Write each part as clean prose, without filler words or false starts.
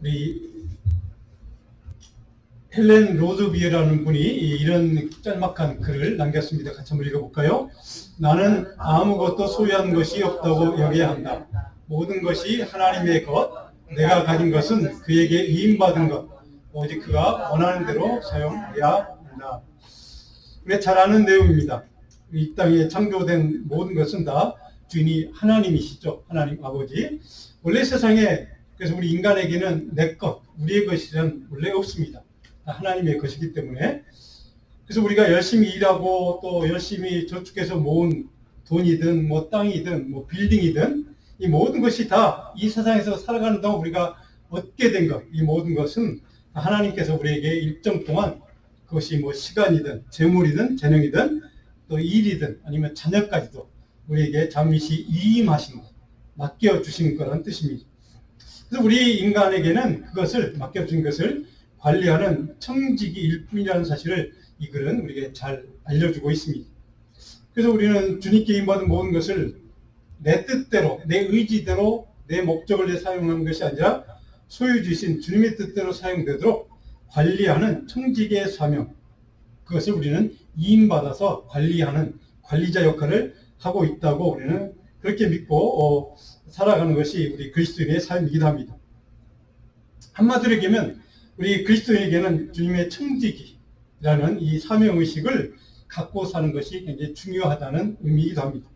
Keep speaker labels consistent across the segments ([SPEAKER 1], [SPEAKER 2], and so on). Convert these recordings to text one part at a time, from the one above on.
[SPEAKER 1] 우리 헬렌 로드비에라는 분이 이런 짤막한 글을 남겼습니다. 같이 한번 읽어볼까요? 나는 아무것도 소유한 것이 없다고 여겨야 한다. 모든 것이 하나님의 것, 내가 가진 것은 그에게 위임받은 것, 오직 그가 원하는 대로 사용해야 한다. 우리가 잘 아는 내용입니다. 이 땅에 창조된 모든 것은 다 주인이 하나님이시죠. 하나님 아버지. 원래 세상에, 그래서 우리 인간에게는 내 것, 우리의 것이란 원래 없습니다. 하나님의 것이기 때문에. 그래서 우리가 열심히 일하고 또 열심히 저축해서 모은 돈이든 뭐 땅이든 뭐 빌딩이든 이 모든 것이 다 이 세상에서 살아가는 동안 우리가 얻게 된 것, 이 모든 것은 하나님께서 우리에게 일정 동안 그것이 뭐 시간이든 재물이든 재능이든 또 일이든 아니면 자녀까지도 우리에게 잠시 위임하신 것, 맡겨주신 거라는 뜻입니다. 그래서 우리 인간에게는 그것을 맡겨준 것을 관리하는 청지기 일뿐이라는 사실을 이 글은 우리에게 잘 알려주고 있습니다. 그래서 우리는 주님께 임받은 모든 것을 내 뜻대로, 내 의지대로, 내 목적을 위해 사용하는 것이 아니라 소유주이신 주님의 뜻대로 사용되도록 관리하는 청지기의 사명, 그것을 우리는 위임받아서 관리하는 관리자 역할을 하고 있다고 우리는 그렇게 믿고 살아가는 것이 우리 그리스도인의 삶이기도 합니다. 한마디로 얘기하면 우리 그리스도인에게는 주님의 청지기라는 이 사명의식을 갖고 사는 것이 굉장히 중요하다는 의미이기도 합니다.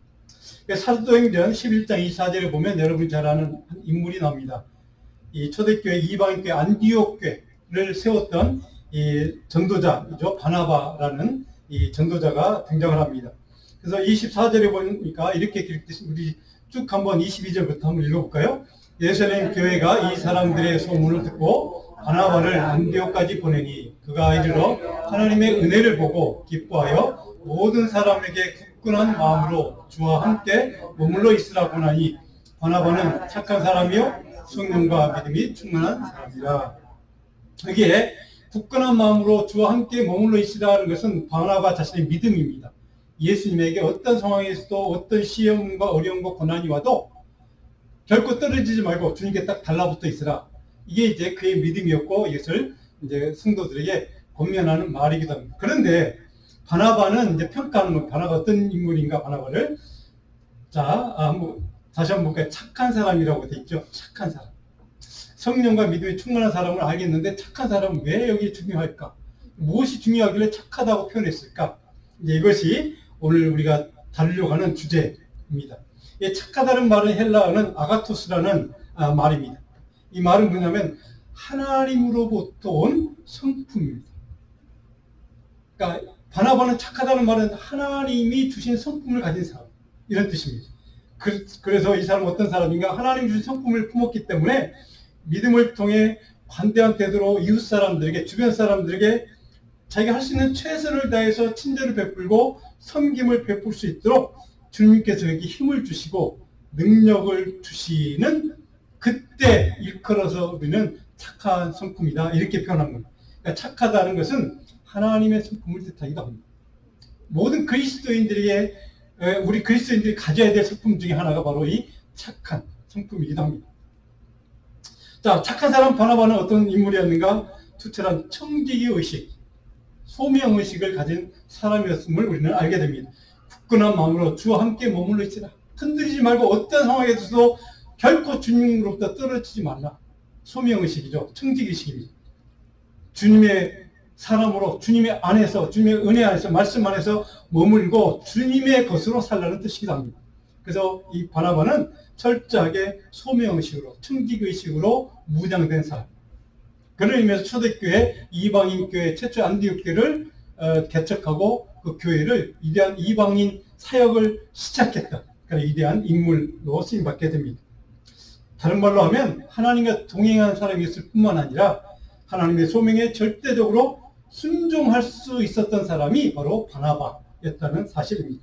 [SPEAKER 1] 사도행전 11장 24절에 보면 여러분이 잘 아는 한 인물이 나옵니다. 이 초대교회 이방인교회 안디옥교회를 세웠던 이 전도자이죠. 바나바라는 이 전도자가 등장을 합니다. 그래서 24절에 보니까 이렇게 기록됐습니다. 우리 쭉 한번 22절부터 한번 읽어볼까요? 예루살렘 교회가 이 사람들의 소문을 듣고 바나바를 안디옥까지 보내니 그가 이르러 하나님의 은혜를 보고 기뻐하여 모든 사람에게 굳건한 마음으로 주와 함께 머물러 있으라고 하니 바나바는 착한 사람이요 성령과 믿음이 충만한 사람이라. 여기에 굳건한 마음으로 주와 함께 머물러 있으라는 것은 바나바 자신의 믿음입니다. 예수님에게 어떤 상황에서도 어떤 시험과 어려움과 고난이 와도 결코 떨어지지 말고 주님께 딱 달라붙어 있으라. 이게 이제 그의 믿음이었고 이것을 이제 성도들에게 권면하는 말이기도 합니다. 그런데 바나바는 이제 평가하는 거, 바나바 어떤 인물인가, 바나바를. 자, 다시 한번 볼까요? 착한 사람이라고 돼 있죠. 착한 사람. 성령과 믿음이 충만한 사람을 알겠는데 착한 사람은 왜 여기 중요할까? 무엇이 중요하길래 착하다고 표현했을까? 이제 이것이 오늘 우리가 다루려고 하는 주제입니다. 이 착하다는 말은 헬라어는 아가토스라는 말입니다. 이 말은 뭐냐면 하나님으로부터 온 성품입니다. 그러니까 바나바는 착하다는 말은 하나님이 주신 성품을 가진 사람, 이런 뜻입니다. 그래서 이 사람은 어떤 사람인가? 하나님 주신 성품을 품었기 때문에 믿음을 통해 관대한 태도로 이웃 사람들에게, 주변 사람들에게 자기가 할 수 있는 최선을 다해서 친절을 베풀고 섬김을 베풀 수 있도록 주님께서 여기 힘을 주시고 능력을 주시는, 그때 일컬어서 우리는 착한 성품이다, 이렇게 표현한 겁니다. 그러니까 착하다는 것은 하나님의 성품을 뜻하기도 합니다. 모든 그리스도인들에게, 우리 그리스도인들이 가져야 될 성품 중에 하나가 바로 이 착한 성품이기도 합니다. 자, 착한 사람 바나바는 어떤 인물이었는가? 투철한 청지기 의식, 소명 의식을 가진 사람이었음을 우리는 알게 됩니다. 굳건한 마음으로 주와 함께 머물러 있으라. 흔들리지 말고 어떤 상황에서도 결코 주님으로부터 떨어지지 말라. 소명 의식이죠. 청지기 의식입니다. 주님의 사람으로, 주님의 안에서, 주님의 은혜 안에서, 말씀 안에서 머물고 주님의 것으로 살라는 뜻이기도 합니다. 그래서 이 바나바는 철저하게 소명의식으로, 청지기의식으로 무장된 사람. 그런 의미에서 초대교회, 이방인교회, 최초 안디옥교회를 개척하고 그 교회를 위대한 이방인 사역을 시작했다. 그런 위대한 인물로 쓰임받게 됩니다. 다른 말로 하면 하나님과 동행한 사람이었을 뿐만 아니라 하나님의 소명에 절대적으로 순종할 수 있었던 사람이 바로 바나바였다는 사실입니다.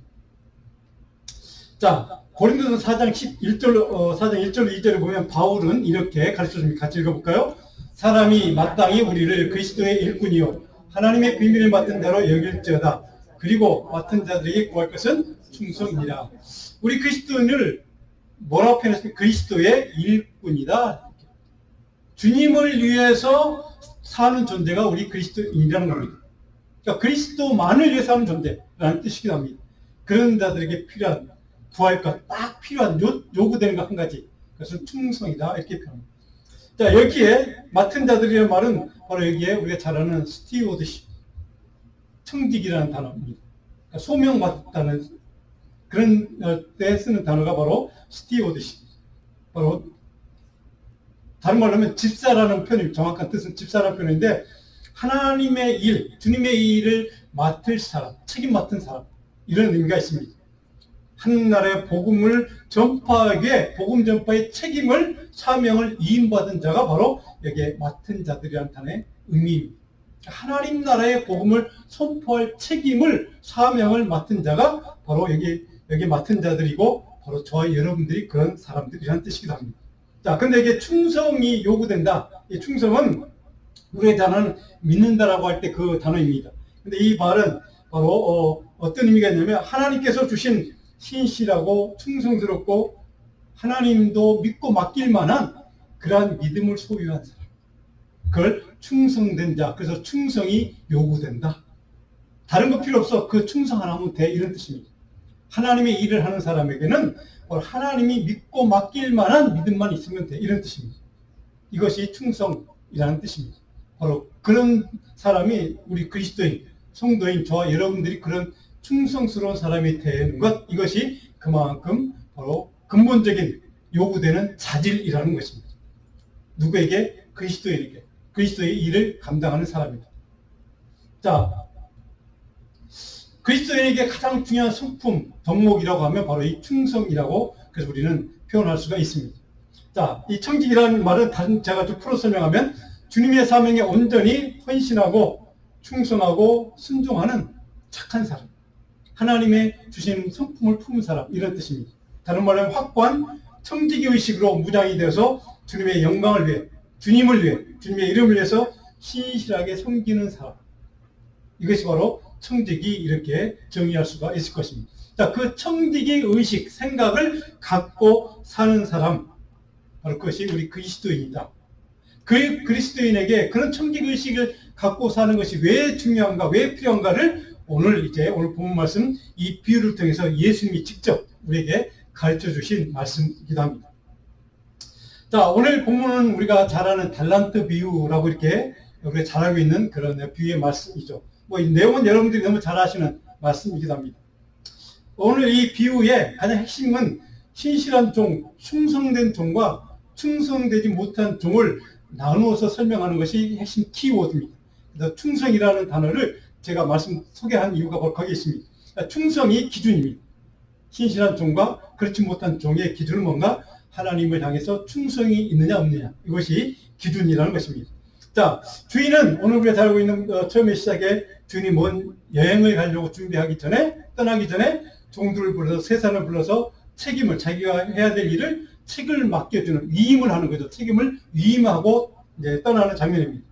[SPEAKER 1] 자, 고린도서 4장 1절, 2절을 보면 바울은 이렇게 가르쳐줍니다. 같이 읽어볼까요? 사람이 마땅히 우리를 그리스도의 일꾼이요 하나님의 비밀을 맡은 자로 여길지어다. 그리고 맡은 자들에게 구할 것은 충성이니라. 우리 그리스도인을 뭐라고 표현했습니까? 그리스도의 일꾼이다. 주님을 위해서 사는 존재가 우리 그리스도인이라는 겁니다. 그러니까 그리스도만을 위해서 사는 존재라는 뜻이기도 합니다. 그런 자들에게 필요한 구할까 딱 필요한 요구되는 거 한 가지. 그것은 충성이다 이렇게 표현합니다. 자, 여기에 맡은 자들이라는 말은 바로 여기에 우리가 잘 아는 스티워드십, 청직이라는 단어입니다. 그러니까 소명받다는 그런 때 쓰는 단어가 바로 스티워드십. 바로 다른 말로 하면 집사라는 표현이 정확한 뜻은 집사라는 표현인데 하나님의 일, 주님의 일을 맡을 사람, 책임 맡은 사람 이런 의미가 있습니다. 한나라의 복음을 전파하기에 복음 전파의 책임을 사명을 위임받은 자가 바로 여기에 맡은 자들이라는 단어의 의미입니다. 하나님 나라의 복음을 선포할 책임을 사명을 맡은 자가 바로 여기 맡은 자들이고 바로 저와 여러분들이 그런 사람들이라는 뜻이기도 합니다. 자, 근데 이게 충성이 요구된다. 이 충성은 우리의 단어는 믿는다라고 할 때 그 단어입니다. 근데 이 말은 바로 어떤 의미가 있냐면 하나님께서 주신 신실하고 충성스럽고 하나님도 믿고 맡길 만한 그러한 믿음을 소유한 사람. 그걸 충성된 자. 그래서 충성이 요구된다. 다른 거 필요 없어. 그 충성 하나 하면 돼. 이런 뜻입니다. 하나님의 일을 하는 사람에게는 하나님이 믿고 맡길 만한 믿음만 있으면 돼. 이런 뜻입니다. 이것이 충성이라는 뜻입니다. 바로 그런 사람이 우리 그리스도인, 성도인 저와 여러분들이 그런 충성스러운 사람이 되는 것, 이것이 그만큼 바로 근본적인 요구되는 자질이라는 것입니다. 누구에게? 그리스도인에게. 그리스도의 일을 감당하는 사람입니다. 자, 그리스도인에게 가장 중요한 성품, 덕목이라고 하면 바로 이 충성이라고 그래서 우리는 표현할 수가 있습니다. 자, 이 청직이라는 말은 제가 좀 풀어 설명하면 주님의 사명에 온전히 헌신하고 충성하고 순종하는 착한 사람. 하나님의 주신 성품을 품은 사람 이런 뜻입니다. 다른 말로 하면 확고한 청지기 의식으로 무장이 되어서 주님의 영광을 위해 주님을 위해 주님의 이름을 위해서 신실하게 섬기는 사람. 이것이 바로 청지기 이렇게 정의할 수가 있을 것입니다. 자, 그 청지기 의식, 생각을 갖고 사는 사람 바로 그것이 우리 그리스도인이다. 그 그리스도인에게 그런 청지기 의식을 갖고 사는 것이 왜 중요한가, 왜 필요한가를 오늘 본문 말씀 이 비유를 통해서 예수님이 직접 우리에게 가르쳐 주신 말씀이기도 합니다. 자, 오늘 본문은 우리가 잘 아는 달란트 비유라고 이렇게 우리가 잘 알고 있는 그런 비유의 말씀이죠. 이 내용은 여러분들이 너무 잘 아시는 말씀이기도 합니다. 오늘 이 비유의 가장 핵심은 신실한 종, 충성된 종과 충성되지 못한 종을 나누어서 설명하는 것이 핵심 키워드입니다. 그래서 충성이라는 단어를 제가 소개한 이유가 바로 거기에 있습니다. 충성이 기준입니다. 신실한 종과 그렇지 못한 종의 기준은 뭔가? 하나님을 향해서 충성이 있느냐 없느냐. 이것이 기준이라는 것입니다. 자, 주인은 오늘 우리가 잘 알고 있는 처음에 시작에 주인이 먼 여행을 가려고 떠나기 전에 종들을 불러서 세산을 불러서 자기가 해야 될 일을 책을 맡겨주는 위임을 하는 거죠. 책임을 위임하고 떠나는 장면입니다.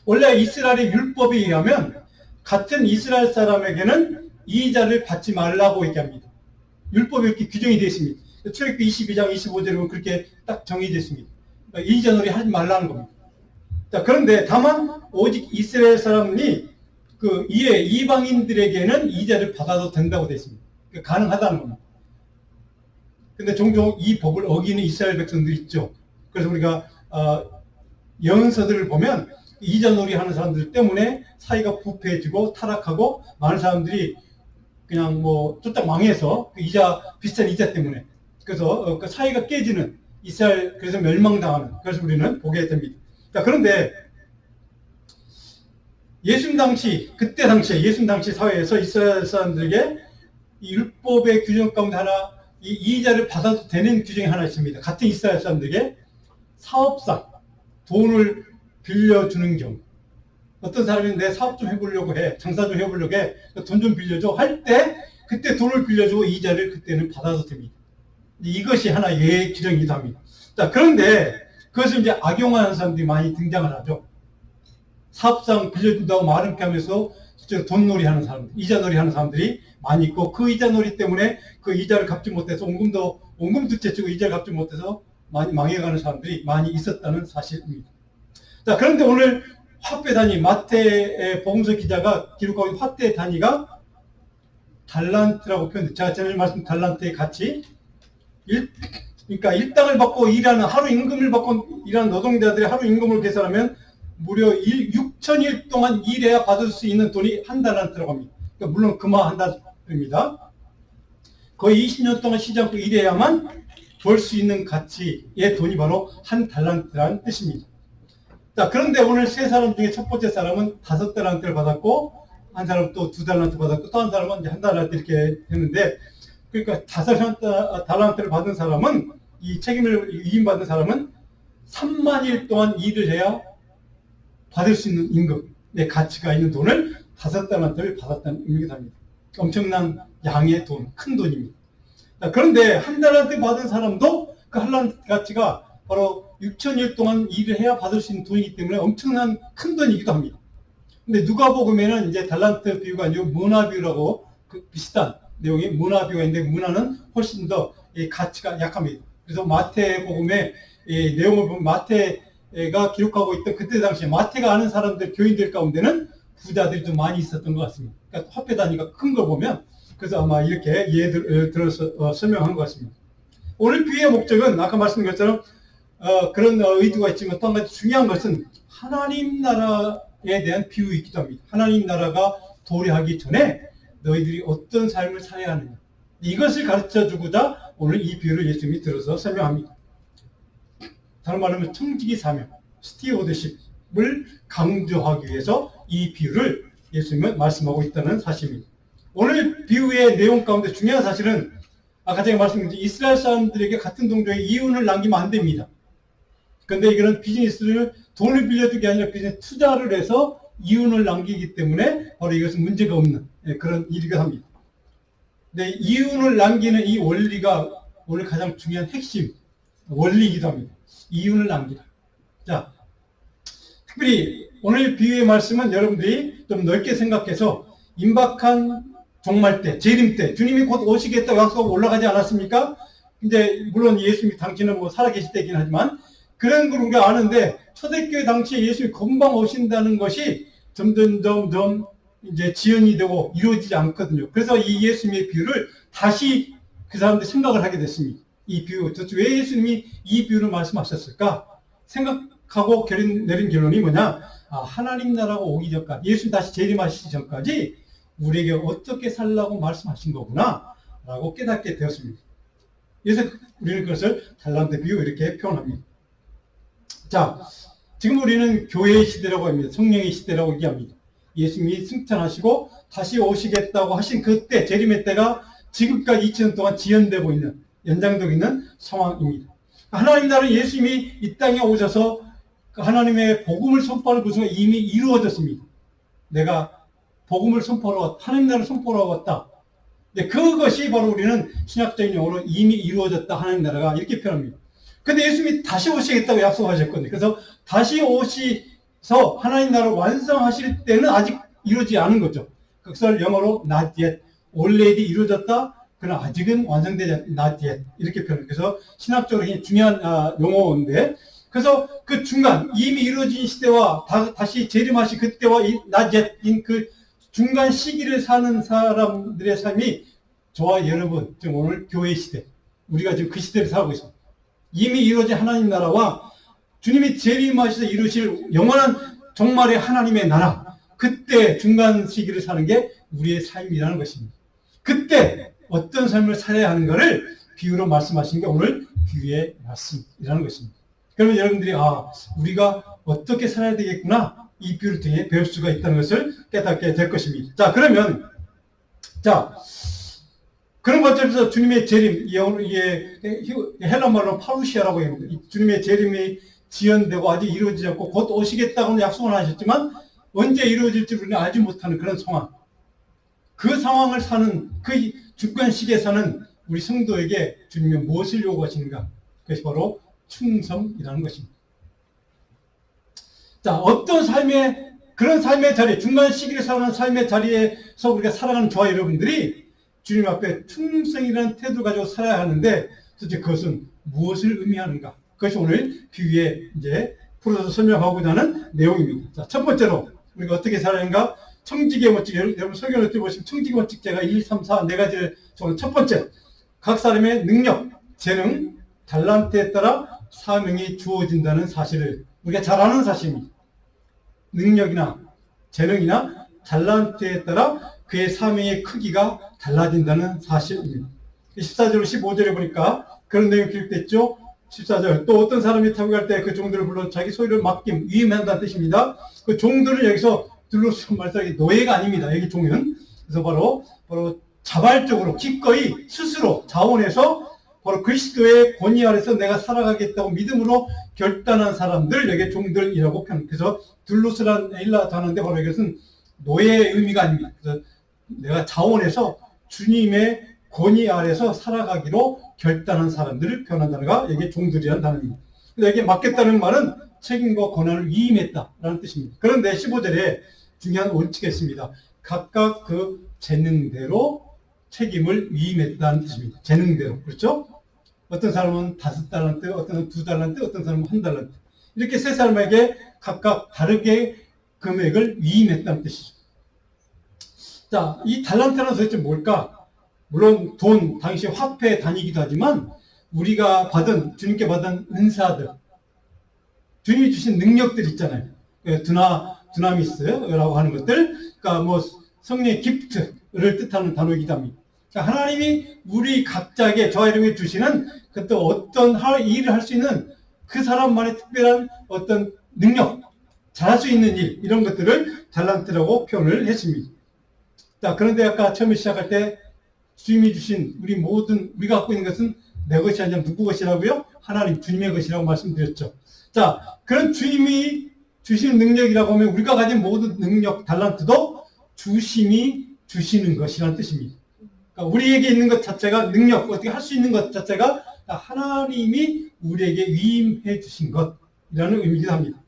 [SPEAKER 1] 원래 이스라엘의 율법에 의하면 같은 이스라엘 사람에게는 이자를 받지 말라고 얘기합니다. 율법에 이렇게 규정이 되어 있습니다. 출애굽기 22장 25절에 보면 그렇게 딱 정의되어 있습니다. 그러니까 이자놀이 하지 말라는 겁니다. 자, 그런데 다만 오직 이스라엘 사람이 이방인들에게는 이자를 받아도 된다고 되어 있습니다. 그러니까 가능하다는 겁니다. 근데 종종 이 법을 어기는 이스라엘 백성들이 있죠. 그래서 우리가 예언서들을 보면 이자놀이 하는 사람들 때문에 사이가 부패해지고 타락하고 많은 사람들이 그냥 쫄딱 망해서 비슷한 이자 때문에 그래서 그 사이가 깨지는 이스라엘 그래서 멸망당하는 그래서 우리는 보게 됩니다. 자, 그런데 예수님 당시 사회에서 이스라엘 사람들에게 이 율법의 규정 가운데 하나 이 이자를 받아도 되는 규정이 하나 있습니다. 같은 이스라엘 사람들에게 사업상 돈을 빌려주는 경우 어떤 사람이 내 사업 좀 해보려고 해 장사 좀 해보려고 해 돈 좀 빌려줘 할 때 그때 돈을 빌려주고 이자를 그때는 받아도 됩니다. 이것이 하나의 규정이기도 합니다. 자, 그런데 그것을 이제 악용하는 사람들이 많이 등장을 하죠. 사업상 빌려준다고 말 이렇게 하면서 실제로 돈놀이 하는 사람들, 이자놀이 하는 사람들이 많이 있고 그 이자놀이 때문에 그 이자를 갚지 못해서 원금도 채치고 이자를 갚지 못해서 많이 망해가는 사람들이 많이 있었다는 사실입니다. 자, 그런데 오늘 화폐 단위, 마태의 복음서 기자가 기록하고 있는 화폐 단위가 달란트라고 표현돼. 제가 전에 말씀 달란트의 가치, 그러니까 일당을 받고 일하는, 하루 임금을 받고 일하는 노동자들의 하루 임금을 계산하면 무려 6,000일 동안 일해야 받을 수 있는 돈이 한 달란트라고 합니다. 그러니까 물론 그만 한 달입니다. 거의 20년 동안 쉬지 않고 일해야만 벌 수 있는 가치의 돈이 바로 한 달란트라는 뜻입니다. 자, 그런데 오늘 세 사람 중에 첫 번째 사람은 5달란트를 받았고, 한 사람은 또 2달란트 받았고, 또 한 사람은 이제 1달란트 이렇게 했는데, 그러니까 5달란트를 받은 사람은, 이 책임을 위임받은 사람은 3만일 동안 일을 해야 받을 수 있는 임금의 가치가 있는 돈을 5달란트를 받았다는 의미가 됩니다. 엄청난 양의 돈, 큰 돈입니다. 자, 그런데 한 달란트 받은 사람도 그 한 달란트 가치가 바로 6,000일 동안 일을 해야 받을 수 있는 돈이기 때문에 엄청난 큰 돈이기도 합니다. 근데 누가복음에는 이제 달란트 비유가 아니고 문화 비유라고 비슷한 내용의 문화 비유가 있는데 문화는 훨씬 더 가치가 약합니다. 그래서 마태복음의 내용을 보면 마태가 기록하고 있던 그때 당시에 마태가 아는 사람들, 교인들 가운데는 부자들이 좀 많이 있었던 것 같습니다. 그러니까 화폐 단위가 큰 걸 보면 그래서 아마 이렇게 예를 들어서 설명한 것 같습니다. 오늘 비유의 목적은 아까 말씀드린 것처럼 그런 의도가 있지만 또 한 가지 중요한 것은 하나님 나라에 대한 비유이기도 합니다. 하나님 나라가 도래하기 전에 너희들이 어떤 삶을 살아야 하느냐. 이것을 가르쳐주고자 오늘 이 비유를 예수님이 들어서 설명합니다. 다른 말로 하면 청지기 사명, 스티어드십을 강조하기 위해서 이 비유를 예수님은 말씀하고 있다는 사실입니다. 오늘 비유의 내용 가운데 중요한 사실은 아까 제가 말씀드린 이스라엘 사람들에게 같은 동족의 이윤을 남기면 안 됩니다. 그런데 이거는 비즈니스를 돈을 빌려주는 게 아니라 비즈니스 투자를 해서 이윤을 남기기 때문에 바로 이것은 문제가 없는 그런 일이기도 합니다. 근데 이윤을 남기는 이 원리가 오늘 가장 중요한 핵심 원리이기도 합니다. 이윤을 남기라. 자, 특별히 오늘 비유의 말씀은 여러분들이 좀 넓게 생각해서 임박한 종말 때, 재림 때, 주님이 곧 오시겠다고 약속하고 올라가지 않았습니까? 이제, 물론 예수님이 당시는 뭐 살아계실 때이긴 하지만, 그런 걸 우리가 아는데, 초대교회 당시에 예수님이 금방 오신다는 것이 점점 이제 지연이 되고 이루어지지 않거든요. 그래서 이 예수님의 비유를 다시 그 사람들이 생각을 하게 됐습니다. 이 비유, 도대체 왜 예수님이 이 비유를 말씀하셨을까? 생각하고 내린 결론이 뭐냐? 하나님 나라가 오기 전까지, 예수님 다시 재림하시기 전까지 우리에게 어떻게 살라고 말씀하신 거구나 라고 깨닫게 되었습니다. 그래서 우리는 그것을 달란트 비유 이렇게 표현합니다. 자, 지금 우리는 교회의 시대라고 합니다. 성령의 시대라고 얘기합니다. 예수님이 승천하시고 다시 오시겠다고 하신 그때, 재림의 때가 지금까지 2000년 동안 지연되고 있는, 연장되고 있는 상황입니다. 하나님 나라는 예수님이 이 땅에 오셔서 하나님의 복음을 선포하는 그 순간 이미 이루어졌습니다. 내가 복음을 선포하러 왔다. 하나님 나라를 선포하러 왔다. 근데 그것이 바로 우리는 신학적인 용어로 이미 이루어졌다. 하나님 나라가 이렇게 표현합니다. 근데 예수님이 다시 오시겠다고 약속하셨거든요. 그래서 다시 오시서 하나님 나라를 완성하실 때는 아직 이루어지지 않은 거죠. 그것을 영어로 not yet, already 이루어졌다. 그러나 아직은 완성되지 않 not yet 이렇게 표현해요. 그래서 신학적으로 중요한 용어인데, 그래서 그 중간 이미 이루어진 시대와 다시 재림하신 그때와 이 not yet인 그 중간 시기를 사는 사람들의 삶이 저와 여러분, 지금 오늘 교회 시대, 우리가 지금 그 시대를 살고 있습니다. 이미 이루어진 하나님 나라와 주님이 재림하셔서 이루실 영원한 종말의 하나님의 나라, 그때 중간 시기를 사는 게 우리의 삶이라는 것입니다. 그때 어떤 삶을 살아야 하는가를 비유로 말씀하신 게 오늘 비유의 말씀이라는 것입니다. 그러면 여러분들이 우리가 어떻게 살아야 되겠구나, 이 비유를 통해 배울 수가 있다는 것을 깨닫게 될 것입니다. 자, 그러면 그런 것들에서 주님의 재림, 이게 헬라말로 파루시아라고 합니다. 주님의 재림이 지연되고 아직 이루어지지 않고 곧 오시겠다고는 약속을 하셨지만 언제 이루어질지 우리는 알지 못하는 그런 상황. 그 상황을 사는, 그 중간 시기에 사는 우리 성도에게 주님이 무엇을 요구하시는가? 그것이 바로 충성이라는 것입니다. 자, 어떤 그런 삶의 자리, 중간 시기를 사는 삶의 자리에서 우리가 살아가는 저와 여러분들이 주님 앞에 충성이라는 태도를 가지고 살아야 하는데, 도대체 그것은 무엇을 의미하는가? 그것이 오늘 비유에 이제 풀어서 설명하고자 하는 내용입니다. 자, 첫 번째로 우리가 어떻게 살아야 하는가? 청지기의 원칙, 여러분 설교를 들어보시면 청지기 원칙 제가 1, 3, 4 네 가지를 저는 첫 번째, 각 사람의 능력, 재능, 달란트에 따라 사명이 주어진다는 사실을 우리가 잘 아는 사실입니다. 능력이나 재능이나 달란트에 따라 그의 사명의 크기가 달라진다는 사실입니다. 14절, 15절에 보니까 그런 내용이 기록됐죠. 14절, 또 어떤 사람이 타고 갈 때 그 종들을 불러 자기 소유를 맡김, 위임한다는 뜻입니다. 그 종들을 여기서 둘러싼 말씀이 노예가 아닙니다. 여기 종은. 그래서 바로 자발적으로 기꺼이 스스로 자원해서 바로 그리스도의 권위 아래서 내가 살아가겠다고 믿음으로 결단한 사람들, 여기 종들이라고 표현합니다. 그래서 둘루스란 일라도 하는데 바로 이것은 노예의 의미가 아닙니다. 그래서 내가 자원해서 주님의 권위 아래서 살아가기로 결단한 사람들을 표현한다는 가 여기 종들이라는 단어입니다. 근데 여기 맡겠다는 말은 책임과 권한을 위임했다라는 뜻입니다. 그런데 15절에 중요한 원칙이 있습니다. 각각 그 재능대로 책임을 위임했다는 뜻입니다. 재능대로. 그렇죠? 어떤 사람은 5달란트, 어떤 사람은 2달란트, 어떤 사람은 1달란트. 이렇게 세 사람에게 각각 다르게 금액을 위임했다는 뜻이죠. 자, 이 달란트는 도대체 뭘까? 물론 돈, 당시 화폐 단위이기도 하지만 우리가 주님께 받은 은사들, 주님이 주신 능력들 있잖아요. 드나미스라고 하는 것들, 그러니까 뭐 성령의 기프트를 뜻하는 단어이기도 합니다. 그러니까 하나님이 우리 각자에게 저와 여러분에게 주시는 그때 어떤 일을 할 수 있는 그 사람만의 특별한 어떤 능력, 잘할 수 있는 일, 이런 것들을 달란트라고 표현을 했습니다. 자, 그런데 아까 처음에 시작할 때 주님이 주신 우리가 갖고 있는 것은 내 것이 아니라 누구 것이라고요? 하나님, 주님의 것이라고 말씀드렸죠. 자, 그런 주님이 주시는 능력이라고 하면 우리가 가진 모든 능력, 달란트도 주심이 주시는 것이라는 뜻입니다. 그러니까 우리에게 있는 것 자체가 능력, 어떻게 할 수 있는 것 자체가 하나님이 우리에게 위임해 주신 것이라는 의미이기도 합니다.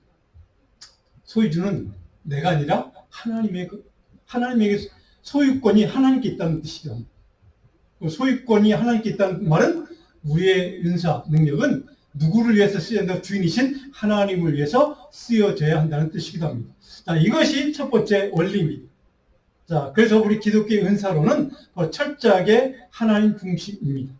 [SPEAKER 1] 소유주는 내가 아니라 하나님에게 소유권이 하나님께 있다는 뜻이기도 합니다. 소유권이 하나님께 있다는 말은 우리의 은사, 능력은 누구를 위해서 쓰여진다? 주인이신 하나님을 위해서 쓰여져야 한다는 뜻이기도 합니다. 자, 이것이 첫 번째 원리입니다. 자, 그래서 우리 기독교의 은사로는 바로 철저하게 하나님 중심입니다.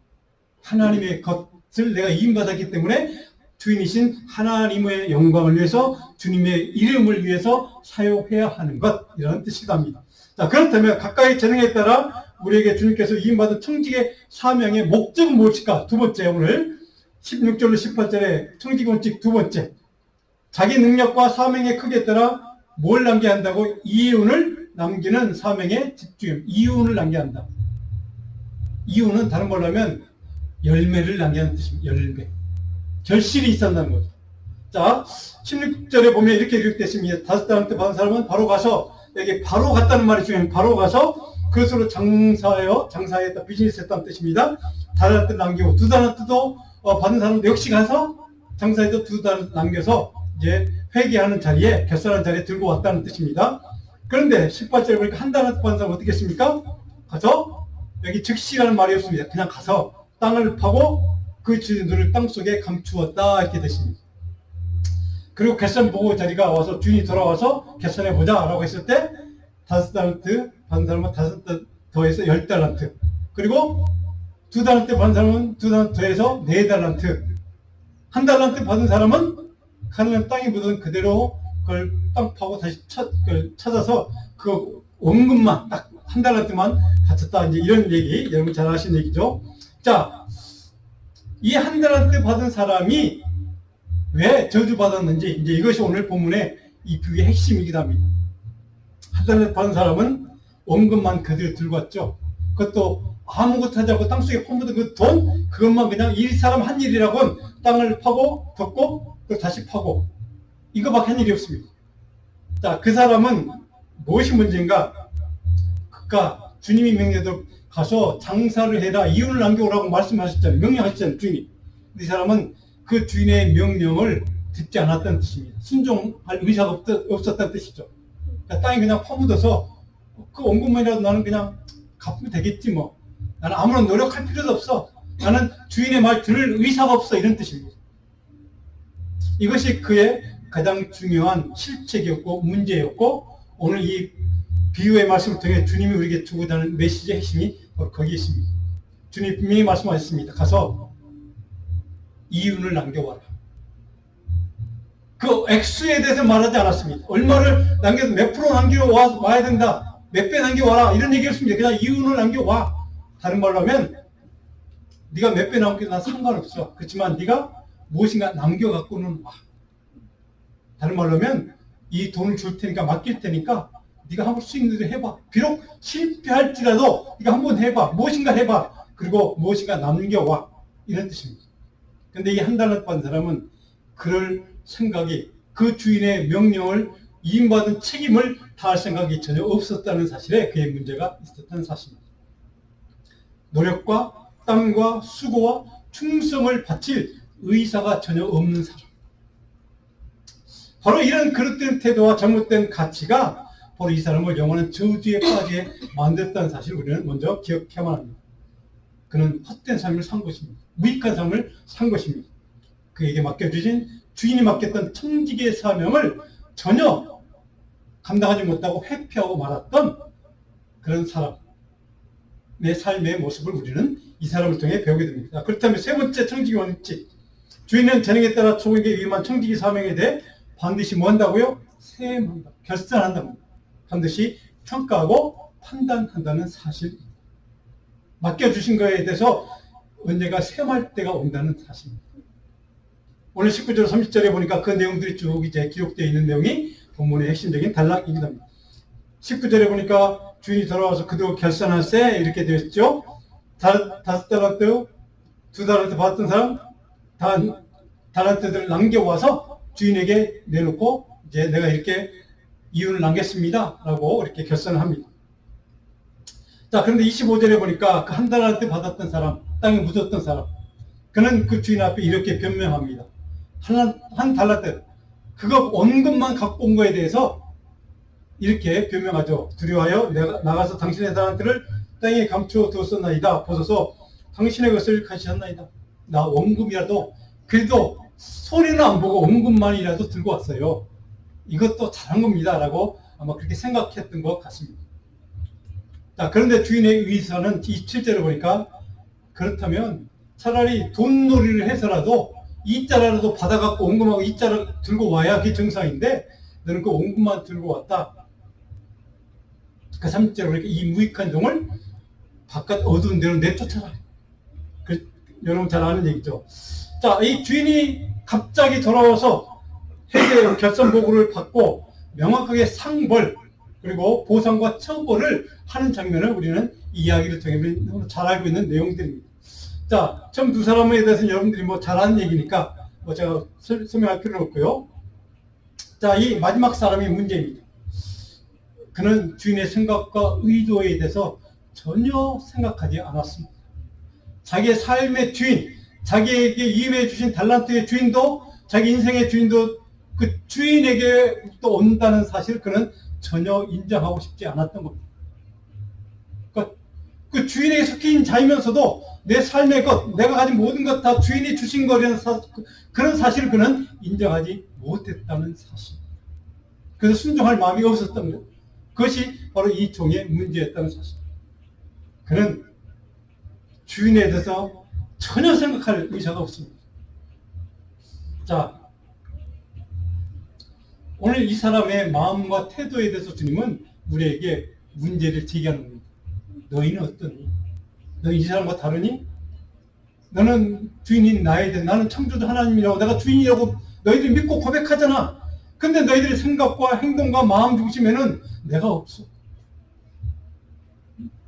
[SPEAKER 1] 하나님의 것을 내가 이임받았기 때문에 주인이신 하나님의 영광을 위해서 주님의 이름을 위해서 사용해야 하는 것이라는 뜻이기도 합니다. 자, 그렇다면 각각의 재능에 따라 우리에게 주님께서 이임받은 청직의 사명의 목적은 무엇일까? 두 번째, 오늘 16절로 18절에 청직 원칙 두 번째, 자기 능력과 사명의 크기에 따라 뭘 남겨야 한다고? 이윤을 남기는 사명에 집중해. 이윤을 남겨야 한다. 이윤은 다른 말로 하면 열매를 남기는 뜻입니다. 열매. 결실이 있었다는 거죠. 자, 16절에 보면 이렇게 기록됐습니다. 5달란트 받은 사람은 바로 가서, 여기 바로 갔다는 말이 중요해요. 바로 가서 그것으로 장사했다, 비즈니스 했다는 뜻입니다. 달란트 남기고, 2달란트도 받은 사람도 역시 가서 장사해서 2달란트 남겨서 이제 회계하는 자리에, 결산하는 자리에 들고 왔다는 뜻입니다. 그런데 18절에 보니까 1달란트 받은 사람은 어떻게 했습니까? 가서, 여기 즉시라는 말이 없습니다. 그냥 가서 땅을 파고 그 주인들을 땅속에 감추었다, 이렇게 됐습니다. 그리고 결산 보고 자리가 와서 주인이 돌아와서 결산해 보자 라고 했을 때 5달란트 받은 사람은 5달란트 더해서 10달란트, 그리고 2달란트 받은 사람은 2달란트 더해서 4달란트, 1달란트 받은 사람은 가난한 땅에 묻은 그대로 그걸 땅 파고 다시 찾아서 그 원금만 딱 1달란트만 바쳤다, 이제 이런 얘기, 여러분 잘 아시는 얘기죠. 자, 이 1달란트 받은 사람이 왜 저주받았는지, 이제 이것이 오늘 본문의 이 비유의 핵심이기도 합니다. 1달란트 받은 사람은 원금만 그대로 들고 왔죠. 그것도 아무것도 하지 않고 땅속에 퍼묻은 그 돈, 그것만 그냥 이 사람 한 일이라고는 땅을 파고 덮고 또 다시 파고, 이거밖에 한 일이 없습니다. 자, 그 사람은 무엇이 문제인가? 그가 주님이 명령대로 가서 장사를 해라, 이윤을 남겨오라고 말씀하셨잖아요. 명령하셨잖아요, 주인이. 이 사람은 그 주인의 명령을 듣지 않았다는 뜻입니다. 순종할 의사가 없었다는 뜻이죠. 그러니까 땅에 그냥 퍼묻어서 그 원금만이라도 나는 그냥 갚으면 되겠지 뭐. 나는 아무런 노력할 필요도 없어. 나는 주인의 말 들을 의사가 없어. 이런 뜻입니다. 이것이 그의 가장 중요한 실책이었고 문제였고, 오늘 이 비유의 말씀을 통해 주님이 우리에게 주고자 하는 메시지의 핵심이 바로 거기에 있습니다. 주님이 말씀하셨습니다. 가서 이윤을 남겨와라. 그 액수에 대해서 말하지 않았습니다. 얼마를 남겨서 몇 프로 남겨와야 된다. 몇 배 남겨와라. 이런 얘기였습니다. 그냥 이윤을 남겨와. 다른 말로 하면 네가 몇 배 남겨도 난 상관없어. 그렇지만 네가 무엇인가 남겨갖고는 와. 다른 말로 하면 이 돈을 줄 테니까, 맡길 테니까 네가 한번 수 있는 대로 해봐. 비록 실패할지라도 네가 한번 해봐. 무엇인가 해봐. 그리고 무엇인가 남겨와. 이런 뜻입니다. 근데 이 한 달러 받은 사람은 그럴 생각이, 그 주인의 명령을 이임받은 책임을 다할 생각이 전혀 없었다는 사실에 그의 문제가 있었다는 사실입니다. 노력과 땀과 수고와 충성을 바칠 의사가 전혀 없는 사람. 바로 이런 그릇된 태도와 잘못된 가치가 바로 이 사람을 영원한 저주에 빠지게 만들었다는 사실을 우리는 먼저 기억해야만 합니다. 그는 헛된 삶을 산 것입니다. 무익한 삶을 산 것입니다. 그에게 맡겨주신, 주인이 맡겼던 청지기의 사명을 전혀 감당하지 못하고 회피하고 말았던 그런 사람의 삶의 모습을 우리는 이 사람을 통해 배우게 됩니다. 그렇다면 세 번째 청지기 원칙. 주인은 재능에 따라 소에게 위임한 청지기 사명에 대해 반드시 뭐 한다고요? 세임한다. 결산한다. 반드시 평가하고 판단한다는 사실입니다. 맡겨주신 거에 대해서 언제가 셈할 때가 온다는 사실입니다. 오늘 19절 30절에 보니까 그 내용들이 쭉 이제 기록되어 있는 내용이 본문의 핵심적인 단락입니다. 19절에 보니까 주인이 돌아와서 그도 결산할세 이렇게 되어 있죠. 5달란트, 2달란트 받았던 사람 달란트들을 남겨와서 주인에게 내놓고 이제 내가 이렇게 이윤을 남겼습니다 라고 이렇게 결산을 합니다. 자, 그런데 25절에 보니까 그 한 달란트 받았던 사람, 땅에 묻었던 사람, 그는 그 주인 앞에 이렇게 변명합니다. 한 달란트, 그거 온 것만 갖고 온 거에 대해서 이렇게 변명하죠. 두려워하여 내가 나가서 당신의 달란트를 땅에 감추어 두었었나이다. 보소서 당신의 것을 가지셨나이다. 나 원금이라도, 그래도 소리는 안 보고 원금만이라도 들고 왔어요. 이것도 잘한 겁니다 라고 아마 그렇게 생각했던 것 같습니다. 자, 그런데 주인의 위선은 27절을 보니까, 그렇다면 차라리 돈놀이를 해서라도 이자라도 받아갖고 원금하고 이자를 들고 와야 그게 정상인데 너는 그 원금만 들고 왔다. 그 30절에 보니까 이 무익한 종을 바깥 어두운 데로 내쫓아라. 여러분 잘 아는 얘기죠. 자, 이 주인이 갑자기 돌아와서 회계 결산 보고를 받고 명확하게 상벌 그리고 보상과 처벌을 하는 장면을 우리는 이 이야기를 통해 잘 알고 있는 내용들입니다. 자, 처음 두 사람에 대해서는 여러분들이 뭐 잘 아는 얘기니까 뭐 제가 설명할 필요는 없고요. 자, 이 마지막 사람이 문제입니다. 그는 주인의 생각과 의도에 대해서 전혀 생각하지 않았습니다. 자기의 삶의 주인, 자기에게 이임해 주신 달란트의 주인도, 자기 인생의 주인도 그 주인에게 또 온다는 사실을 그는 전혀 인정하고 싶지 않았던 겁니다. 그 주인에게 속해 자이면서도 내 삶의 것, 내가 가진 모든 것 다 주인이 주신 거라는 그런 사실을 그는 인정하지 못했다는 사실. 그래서 순종할 마음이 없었던 것. 그것이 바로 이 종의 문제였다는 사실. 그는 주인에 대해서 전혀 생각할 의사가 없습니다. 자, 오늘 이 사람의 마음과 태도에 대해서 주님은 우리에게 문제를 제기하는 겁니다. 너희는 어떠니? 너 이 사람과 다르니? 너는 주인인 나에 대해, 나는 창조주 하나님이라고 내가 주인이라고 너희들이 믿고 고백하잖아. 근데 너희들의 생각과 행동과 마음 중심에는 내가 없어.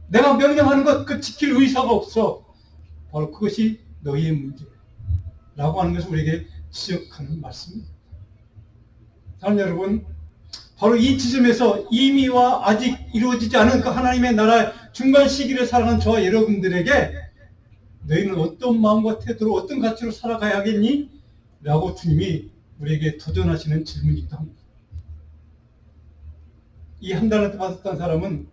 [SPEAKER 1] 내가 명령하는 것 그 지킬 의사가 없어. 바로 그것이 너희의 문제라고 하는 것을 우리에게 지적하는 말씀입니다. 사랑하는 여러분, 바로 이 지점에서 이미와 아직 이루어지지 않은 그 하나님의 나라의 중간 시기를 살아가는 저와 여러분들에게 너희는 어떤 마음과 태도로 어떤 가치로 살아가야겠니? 라고 주님이 우리에게 도전하시는 질문이기도 합니다. 이 한 달란트 받았던 사람은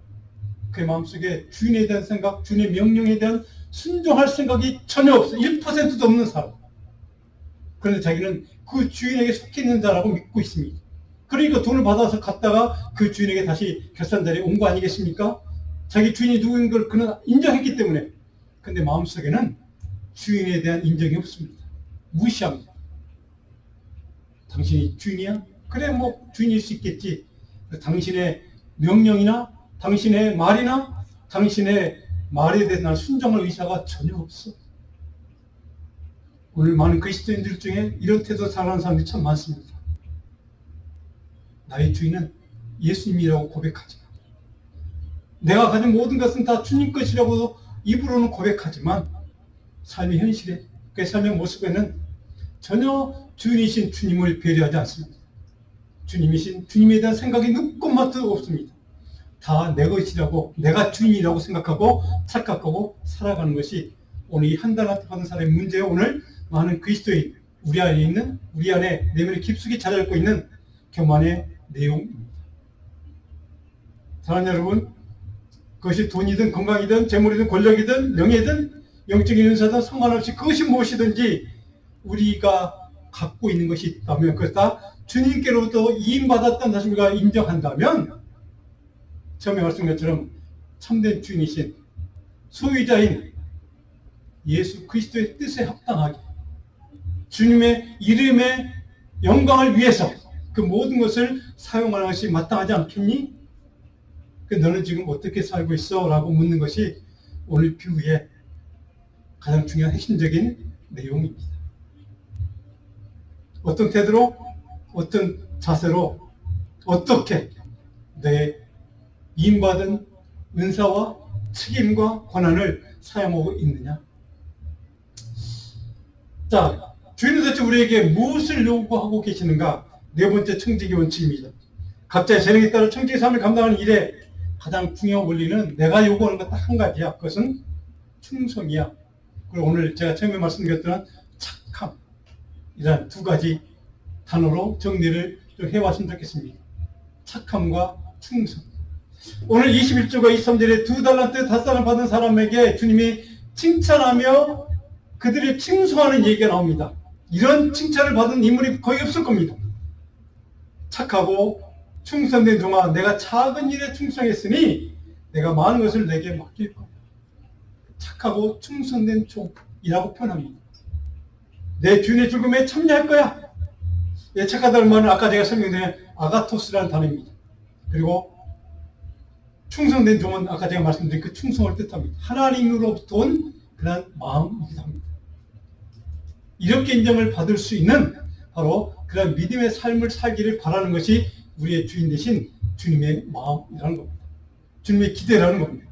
[SPEAKER 1] 그의 마음속에 주인에 대한 생각, 주인의 명령에 대한 순종할 생각이 전혀 없어. 1%도 없는 사람. 그런데 자기는 그 주인에게 속해 있는 자라고 믿고 있습니다. 그러니까 돈을 받아서 갔다가 그 주인에게 다시 결산자리에 온 거 아니겠습니까? 자기 주인이 누구인 걸 그는 인정했기 때문에. 근데 마음속에는 주인에 대한 인정이 없습니다. 무시합니다. 당신이 주인이야? 그래, 뭐 주인일 수 있겠지. 당신의 명령이나 당신의 말이나 당신의 말에 대한 순종할 의사가 전혀 없어. 오늘 많은 그리스도인들 중에 이런 태도 살아가는 사람들이 참 많습니다. 나의 주인은 예수님이라고 고백하지만, 내가 가진 모든 것은 다 주님 것이라고 입으로는 고백하지만 삶의 현실에, 그 삶의 모습에는 전혀 주인이신 주님을 배려하지 않습니다. 주님이신 주님에 대한 생각이 눈꼽만도 없습니다. 다 내 것이라고, 내가 주인이라고 생각하고 착각하고 살아가는 것이 오늘 이 한 달 받은 사람의 문제예요. 오늘 많은 그리스도인, 우리 안에 있는, 우리 안에 내면에 깊숙이 자리잡고 있는 교만의 내용입니다. 사랑하는 여러분, 그것이 돈이든 건강이든 재물이든 권력이든 명예든 영적인 은사든 상관없이 그것이 무엇이든지 우리가 갖고 있는 것이 있다면 그것 다 주님께로부터 이임받았다는 사실을 우리가 인정한다면, 처음에 말씀드린 것처럼 참된 주인이신 소유자인 예수 그리스도의 뜻에 합당하게 주님의 이름의 영광을 위해서 그 모든 것을 사용하는 것이 마땅하지 않겠니? 너는 지금 어떻게 살고 있어? 라고 묻는 것이 오늘 비유의 가장 중요한 핵심적인 내용입니다. 어떤 태도로, 어떤 자세로, 어떻게 내 임받은 은사와 책임과 권한을 사용하고 있느냐? 자, 주인은 도대체 우리에게 무엇을 요구하고 계시는가? 네 번째 청지기 원칙입니다. 각자의 재능에 따라 청지기 삶을 감당하는 일에 가장 중요한 원리는 내가 요구하는 것 딱 한 가지야. 그것은 충성이야. 그리고 오늘 제가 처음에 말씀드렸던 착함이란 두 가지 단어로 정리를 좀 해왔으면 좋겠습니다. 착함과 충성. 오늘 21절과 23절에 2달란트 5달란트 받은 사람에게 주님이 칭찬하며 그들을 칭송하는 얘기가 나옵니다. 이런 칭찬을 받은 인물이 거의 없을 겁니다. 착하고 충성된 종아, 내가 작은 일에 충성했으니 내가 많은 것을 내게 맡길 거야. 착하고 충성된 종이라고 표현합니다. 내 주인의 죽음에 참여할 거야. 착하다는 말은 아까 제가 설명드린 아가토스라는 단어입니다. 그리고 충성된 종은 아까 제가 말씀드린 그 충성을 뜻합니다. 하나님으로부터 온 그런 마음이기도 합니다. 이렇게 인정을 받을 수 있는 바로 그런 믿음의 삶을 살기를 바라는 것이 우리의 주인 되신 주님의 마음이라는 겁니다. 주님의 기대라는 겁니다.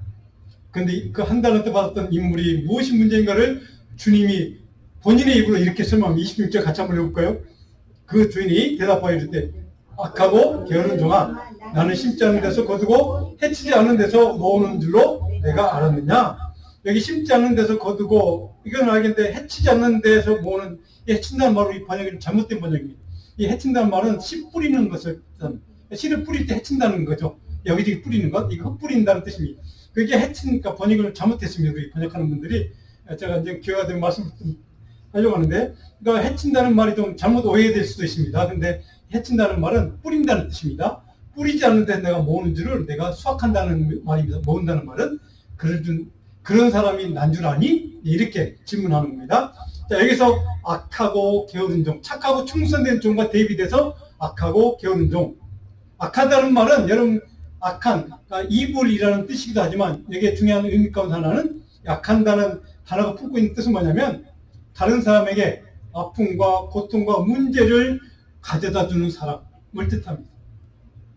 [SPEAKER 1] 그런데 그 한 달란트 받았던 인물이 무엇이 문제인가를 주님이 본인의 입으로 이렇게 설명합니다. 26절 같이 한번 해볼까요? 그 주인이 대답하여 이르되 악하고 게으른 종아, 나는 심지 않은 데서 거두고 해치지 않는 데서 모으는 줄로 내가 알았느냐? 여기 심지 않는 데서 거두고, 이건 알겠는데 해치지 않는 데서 모으는, 이 해친다는 말로 이 번역이 잘못된 번역입니다. 이 해친다는 말은 씨 뿌리는 것을, 씨를 뿌릴 때 해친다는 거죠. 여기저기 뿌리는 것, 이거 흩뿌린다는 뜻입니다. 그게 해치니까 번역을 잘못했습니다. 우리 번역하는 분들이. 제가 이제 기회가 되면 말씀 하려고 하는데, 그러니까 해친다는 말이 좀 잘못 오해될 수도 있습니다. 근데 해친다는 말은 뿌린다는 뜻입니다. 뿌리지 않는 데 내가 모으는 줄을 내가 수확한다는 말입니다. 모은다는 말은 그런 사람이 난 줄 아니? 이렇게 질문하는 겁니다. 자, 여기서 악하고 게으른 종, 착하고 충성된 종과 대비돼서 악하고 게으른 종. 악하다는 말은 여러분 악한, 그러니까 이불이라는 뜻이기도 하지만 여기에 중요한 의미 가운데 하나는 약한다는 단어가 품고 있는 뜻은 뭐냐면 다른 사람에게 아픔과 고통과 문제를 가져다 주는 사람을 뜻합니다.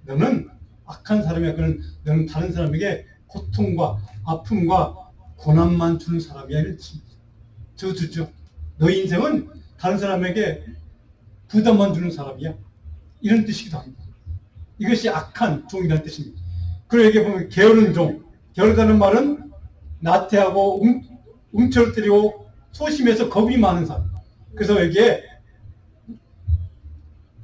[SPEAKER 1] 너는 악한 사람이야. 너는 다른 사람에게 고통과 아픔과 고난만 주는 사람이야. 이런 뜻입니다. 저주죠. 너희 인생은 다른 사람에게 부담만 주는 사람이야. 이런 뜻이기도 합니다. 이것이 악한 종이라는 뜻입니다. 그리고 여기 보면 게으른 종. 게으르다는 말은 나태하고 움츠러뜨리고 소심해서 겁이 많은 사람. 그래서 여기에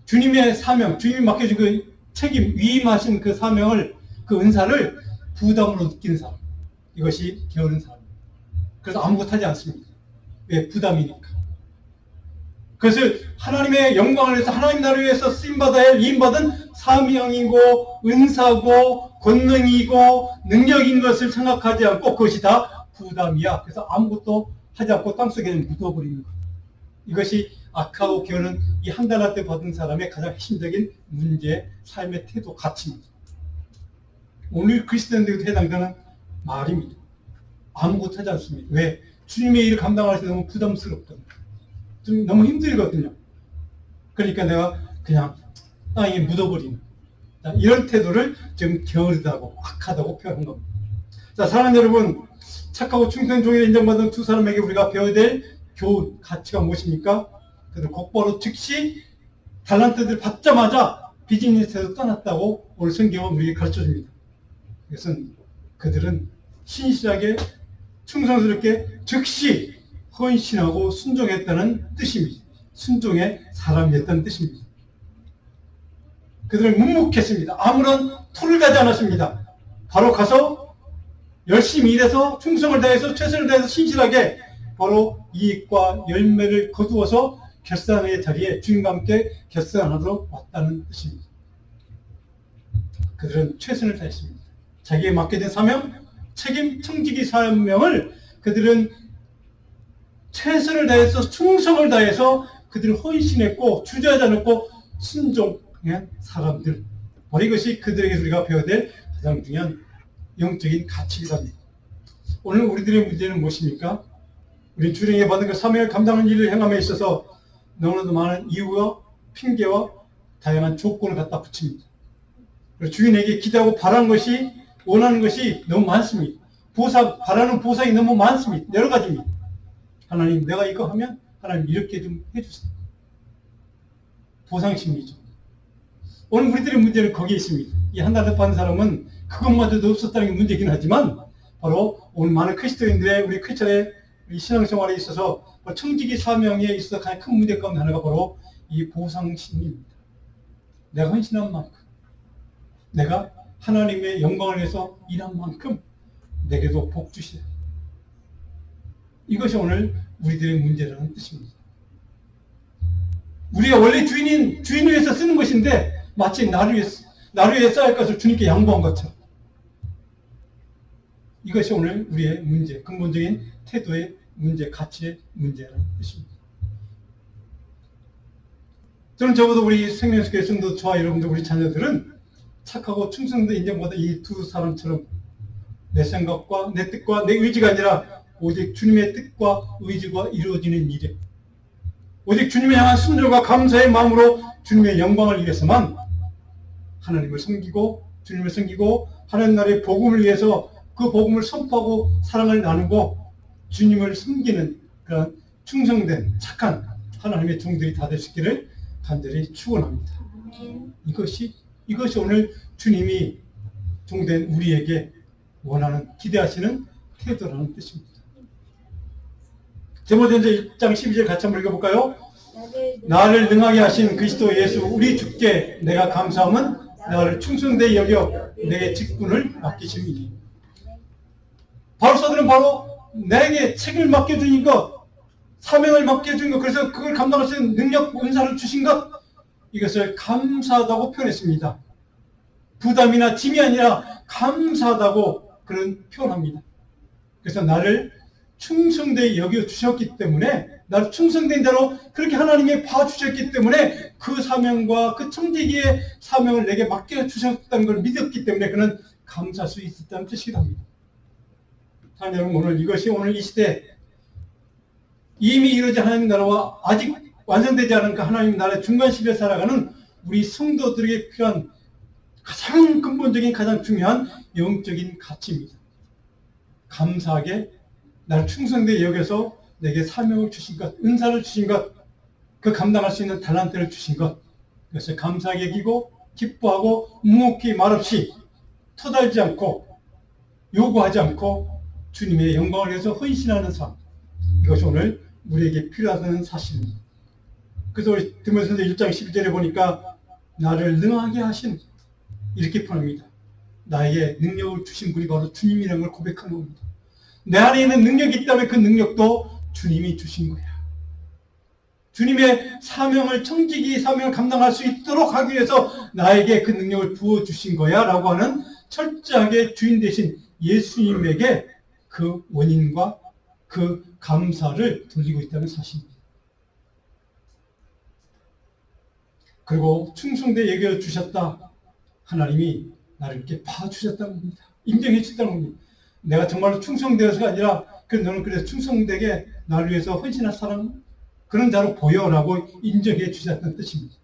[SPEAKER 1] 주님의 사명, 주님이 맡겨준 그 책임, 위임하신 그 사명을, 그 은사를 부담으로 느끼는 사람. 이것이 게으른 사람. 그래서 아무것도 하지 않습니다. 왜? 부담이니까. 그것을 하나님의 영광을 위해서 하나님 나라를 위해서 쓰임받아야 할 이임받은 사명이고 은사고 권능이고 능력인 것을 생각하지 않고 그것이 다 부담이야. 그래서 아무것도 하지 않고 땅속에 묻어버리는 것. 이것이 악하고 게으른 이 한 달한테 받은 사람의 가장 핵심적인 문제, 삶의 태도, 가치입니다. 오늘 그리스도인들에게 해당되는 말입니다. 아무것도 하지 않습니다. 왜? 주님의 일을 감당할 때 너무 부담스럽거든요. 좀 너무 힘들거든요. 그러니까 내가 그냥 땅에 묻어버리는 이런 태도를 지금 게으르다고 악하다고 표현한 겁니다. 자, 사랑하는 여러분, 착하고 충성된 종이라 인정받은 두 사람에게 우리가 배워야 될 교훈, 가치가 무엇입니까? 그들 곧바로 즉시 달란트를 받자마자 비즈니스에서 떠났다고 오늘 성경은 우리에게 가르쳐줍니다. 그것은 그들은 신실하게 충성스럽게 즉시 헌신하고 순종했다는 뜻입니다. 순종의 사람이었다는 뜻입니다. 그들은 묵묵했습니다. 아무런 툴을 가지 않았습니다. 바로 가서 열심히 일해서 충성을 다해서 최선을 다해서 신실하게 바로 이익과 열매를 거두어서 결산의 자리에 주님과 함께 결산하도록 왔다는 뜻입니다. 그들은 최선을 다했습니다. 자기에 맡게 된 사명, 책임, 청지기 사명을 그들은 최선을 다해서 충성을 다해서 그들은 헌신했고 주저하지 않았고 순종한 사람들. 바로 이것이 그들에게 우리가 배워야 될 가장 중요한 영적인 가치이다. 오늘 우리들의 문제는 무엇입니까? 우리 주님에게 받은 그 사명을 감당하는 일을 행함에 있어서 너무나도 많은 이유와 핑계와 다양한 조건을 갖다 붙입니다. 그리고 주인에게 기대하고 바라는 것이 원하는 것이 너무 많습니다. 바라는 보상이 너무 많습니다. 여러 가지입니다. 하나님, 내가 이거 하면 하나님 이렇게 좀 해주세요. 보상심리죠. 오늘 우리들의 문제는 거기에 있습니다. 이 한 달을 받은 사람은 그것마저도 없었다는 게 문제이긴 하지만 바로 오늘 많은 크리스토인들의 우리 크리스천의 신앙생활에 있어서 청지기 사명에 있어서 가장 큰 문제 가운데 하나가 바로 이 보상심리입니다. 내가 헌신한 만큼, 내가 하나님의 영광을 위해서 일한 만큼 내게도 복 주시라. 이것이 오늘 우리들의 문제라는 뜻입니다. 우리가 원래 주인을 위해서 쓰는 것인데 마치 나를 위해 써야 할 것을 주님께 양보한 것처럼. 이것이 오늘 우리의 문제, 근본적인 태도의 문제, 가치의 문제라는 뜻입니다. 저는 적어도 우리 생명수교회 성도 저와 여러분들 우리 자녀들은 착하고 충성도 인정받은 이 두 사람처럼 내 생각과 내 뜻과 내 의지가 아니라 오직 주님의 뜻과 의지가 이루어지는 일에 오직 주님을 향한 순종과 감사의 마음으로 주님의 영광을 위해서만 하나님을 섬기고 주님을 섬기고 하나님 나라의 복음을 위해서 그 복음을 선포하고 사랑을 나누고 주님을 섬기는 그런 충성된 착한 하나님의 종들이 다 되시기를 간절히 축원합니다. 이것이 오늘 주님이 종된 우리에게 원하는 기대하시는 태도라는 뜻입니다. 디모데전서 1장 12절 같이 한번 읽어볼까요? 나를 능하게 하신 그리스도 예수 우리 주께 내가 감사함은 나를 충성되이 여겨 내 직분을 맡기심이니. 바울사도는 바로 내게 책을 맡겨주신 것, 사명을 맡겨준 것, 그래서 그걸 감당할 수 있는 능력, 은사를 주신 것, 이것을 감사하다고 표현했습니다. 부담이나 짐이 아니라 감사하다고 그런 표현합니다. 그래서 나를 충성되이 여겨주셨기 때문에, 나를 충성된 자로 그렇게 하나님이 봐주셨기 때문에 그 사명과 그 청지기의 사명을 내게 맡겨주셨다는 걸 믿었기 때문에 그는 감사할 수 있었다는 뜻이기도 합니다. 하나님 여러분, 오늘 이것이 오늘 이 시대 이미 이루어진 하나님 나라와 아직 완성되지 않은 그 하나님 나라의 중간 시대에 살아가는 우리 성도들에게 필요한 가장 근본적인 가장 중요한 영적인 가치입니다. 감사하게 나를 충성되게 여겨서 내게 사명을 주신 것, 은사를 주신 것, 그 감당할 수 있는 달란트를 주신 것, 그것을 감사하게 여기고 기뻐하고 묵묵히 말없이 터달지 않고 요구하지 않고 주님의 영광을 위해서 헌신하는 삶, 이것이 오늘 우리에게 필요하다는 사실입니다. 그래서 우리 디모데전서 1장 12절에 보니까 나를 능하게 하신 이렇게 표현합니다. 나에게 능력을 주신 분이 바로 주님이라는 걸 고백하는 겁니다. 내 안에 있는 능력이 있다면 그 능력도 주님이 주신 거야. 주님의 사명을, 청지기 사명을 감당할 수 있도록 하기 위해서 나에게 그 능력을 부어주신 거야 라고 하는 철저하게 주인 되신 예수님에게 그 원인과 그 감사를 돌리고 있다는 사실입니다. 그리고 충성되게 여겨 주셨다. 하나님이 나를 이렇게 봐주셨다는 겁니다. 인정해 주셨다는 겁니다. 내가 정말로 충성되어서가 아니라 너는 그래서 충성되게 나를 위해서 헌신할 사람 그런 자로 보여라고 인정해 주셨다는 뜻입니다.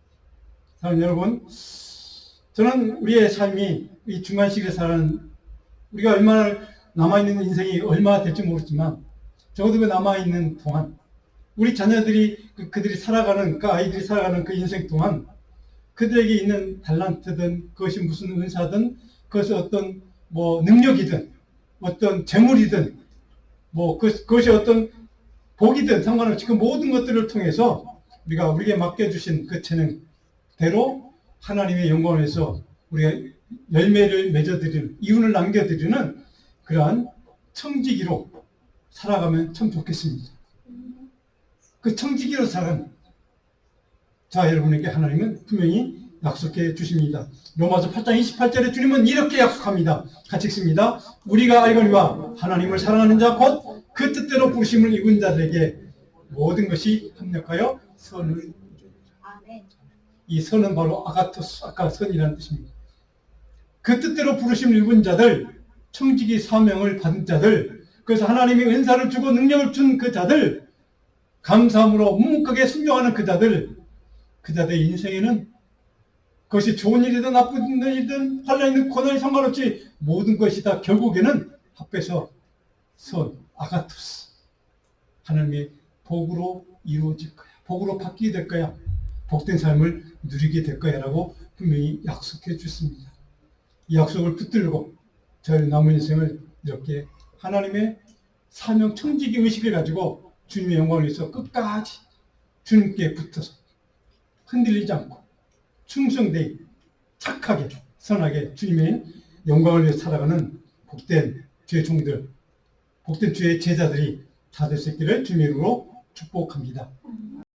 [SPEAKER 1] 사랑하는 여러분, 저는 우리의 삶이 이 중간 시기에 사는 우리가 얼마나 남아있는 인생이 얼마나 될지 모르지만 적어도 그 남아있는 동안 우리 자녀들이 그들이 살아가는 그 아이들이 살아가는 그 인생 동안 그들에게 있는 달란트든 그것이 무슨 은사든 그것이 어떤 능력이든 어떤 재물이든 그것이 어떤 복이든 상관없이 그 모든 것들을 통해서 우리가 우리에게 맡겨주신 그 재능대로 하나님의 영광을 위해서 우리가 열매를 맺어드리는 이윤을 남겨드리는 그러한 청지기로 살아가면 참 좋겠습니다. 그 청지기로 살아가는 자, 여러분에게 하나님은 분명히 약속해 주십니다. 로마서 8장 28절에 주님은 이렇게 약속합니다. 같이 읽습니다. 우리가 알거니와 하나님을 사랑하는 자 곧 그 뜻대로 부르심을 입은 자들에게 모든 것이 합력하여 선을 이루리라. 이 선은 바로 아가토스, 아까 선이라는 뜻입니다. 그 뜻대로 부르심을 입은 자들, 청지기 사명을 받은 자들, 그래서 하나님이 은사를 주고 능력을 준 그 자들, 감사함으로 묵묵하게 순종하는 그 자들의 인생에는 그것이 좋은 일이든 나쁜 일이든 환난이든 고난이 상관없이 모든 것이 다 결국에는 합해서 선, 아가토스, 하나님의 복으로 이루어질 거야. 복으로 바뀌게 될 거야. 복된 삶을 누리게 될 거야 라고 분명히 약속해 주십니다. 이 약속을 붙들고 저희 남은 인생을 이렇게 하나님의 사명 청지기 의식을 가지고 주님의 영광을 위해서 끝까지 주님께 붙어서 흔들리지 않고 충성되게 착하게 선하게 주님의 영광을 위해 살아가는 복된 주의 종들, 복된 주의 제자들이 다 될 수 있기를 주님의 이름으로 축복합니다.